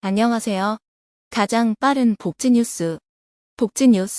안녕하세요. 가장 빠른 복지 뉴스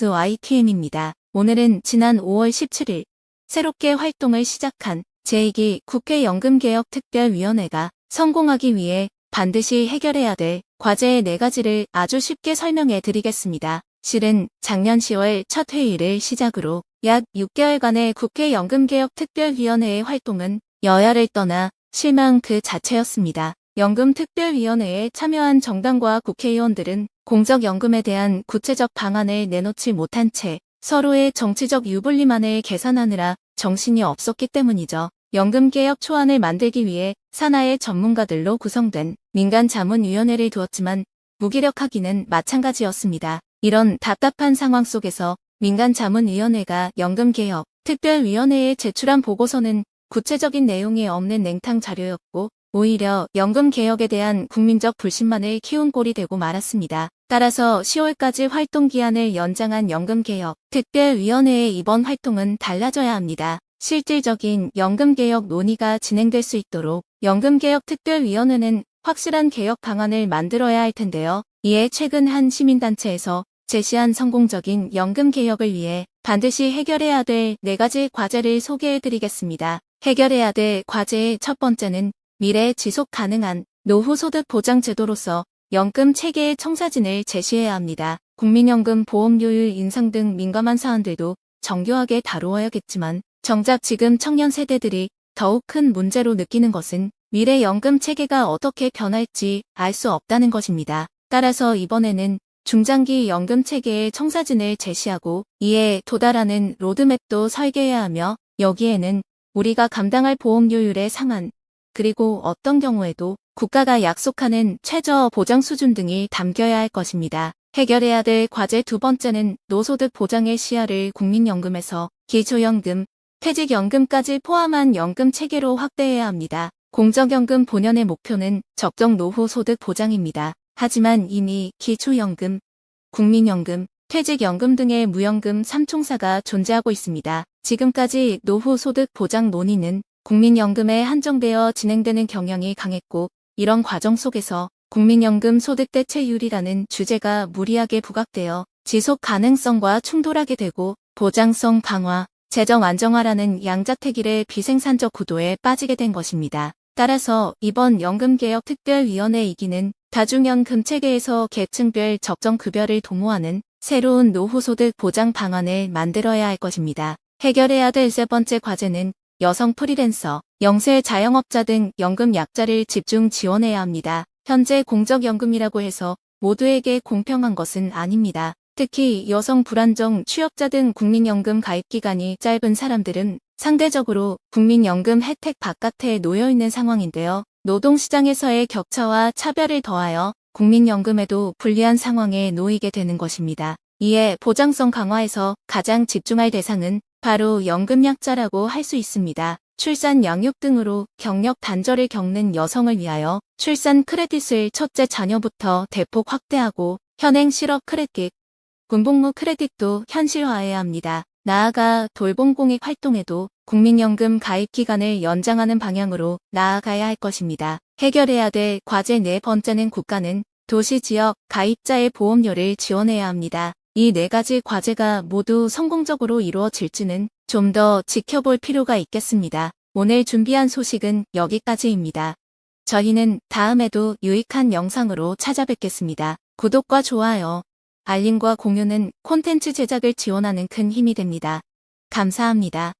YTN입니다. 오늘은 지난 5월 17일 새롭게 활동을 시작한 제2기 국회 연금개혁특별위원회가 성공하기 위해 반드시 해결해야 될 과제 4가지를 아주 쉽게 설명해 드리겠습니다. 실은 작년 10월 첫 회의를 시작으로 약 6개월간의 국회 연금개혁특별위원회의 활동은 여야를 떠나 실망 그 자체였습니다. 연금특별위원회에 참여한 정당과 국회의원들은 공적연금에 대한 구체적 방안을 내놓지 못한 채 서로의 정치적 유불리만을 계산하느라 정신이 없었기 때문이죠. 연금개혁 초안을 만들기 위해 산하의 전문가들로 구성된 민간자문위원회를 두었지만 무기력하기는 마찬가지였습니다. 이런 답답한 상황 속에서 민간자문위원회가 연금개혁 특별위원회에 제출한 보고서는 구체적인 내용이 없는 냉탕 자료였고 오히려 연금개혁에 대한 국민적 불신만을 키운 꼴이 되고 말았습니다. 따라서 10월까지 활동기한을 연장한 연금개혁 특별위원회의 이번 활동은 달라져야 합니다. 실질적인 연금개혁 논의가 진행될 수 있도록 연금개혁 특별위원회는 확실한 개혁 방안을 만들어야 할 텐데요. 이에 최근 한 시민단체에서 제시한 성공적인 연금개혁을 위해 반드시 해결해야 될 4가지 과제를 소개해드리겠습니다. 해결해야 될 과제의 첫 번째는 미래 지속 가능한 노후소득 보장 제도로서 연금 체계의 청사진을 제시해야 합니다. 국민연금 보험료율 인상 등 민감한 사안들도 정교하게 다루어야겠지만 정작 지금 청년 세대들이 더욱 큰 문제로 느끼는 것은 미래 연금 체계가 어떻게 변할지 알 수 없다는 것입니다. 따라서 이번에는 중장기 연금 체계의 청사진을 제시하고 이에 도달하는 로드맵도 설계해야 하며 여기에는 우리가 감당할 보험료율의 상한 그리고 어떤 경우에도 국가가 약속하는 최저 보장 수준 등이 담겨야 할 것입니다. 해결해야 될 과제 두 번째는 노소득 보장의 시야를 국민연금에서 기초연금, 퇴직연금까지 포함한 연금 체계로 확대해야 합니다. 공적연금 본연의 목표는 적정 노후 소득 보장입니다. 하지만 이미 기초연금, 국민연금, 퇴직연금 등의 무연금 3총사가 존재하고 있습니다. 지금까지 노후 소득 보장 논의는 국민연금에 한정되어 진행되는 경향이 강했고 이런 과정 속에서 국민연금 소득 대체율이라는 주제가 무리하게 부각되어 지속 가능성과 충돌하게 되고 보장성 강화, 재정 안정화라는 양자택일의 비생산적 구도에 빠지게 된 것입니다. 따라서 이번 연금개혁특별위원회 2기는 다중연금 체계에서 계층별 적정급여를 도모하는 새로운 노후소득 보장 방안을 만들어야 할 것입니다. 해결해야 될 세 번째 과제는 여성 프리랜서, 영세 자영업자 등 연금 약자를 집중 지원해야 합니다. 현재 공적연금이라고 해서 모두에게 공평한 것은 아닙니다. 특히 여성 불안정 취업자 등 국민연금 가입기간이 짧은 사람들은 상대적으로 국민연금 혜택 바깥에 놓여있는 상황인데요. 노동시장에서의 격차와 차별을 더하여 국민연금에도 불리한 상황에 놓이게 되는 것입니다. 이에 보장성 강화에서 가장 집중할 대상은 바로 연금약자라고 할 수 있습니다. 출산, 양육 등으로 경력 단절을 겪는 여성을 위하여 출산 크레딧을 첫째 자녀부터 대폭 확대하고 현행 실업 크레딧, 군복무 크레딧도 현실화해야 합니다. 나아가 돌봄 공익 활동에도 국민연금 가입 기간을 연장하는 방향으로 나아가야 할 것입니다. 해결해야 될 과제 네 번째는 국가는 도시 지역 가입자의 보험료를 지원해야 합니다. 이 4가지 과제가 모두 성공적으로 이루어질지는 좀 더 지켜볼 필요가 있겠습니다. 오늘 준비한 소식은 여기까지입니다. 저희는 다음에도 유익한 영상으로 찾아뵙겠습니다. 구독과 좋아요, 알림과 공유는 콘텐츠 제작을 지원하는 큰 힘이 됩니다. 감사합니다.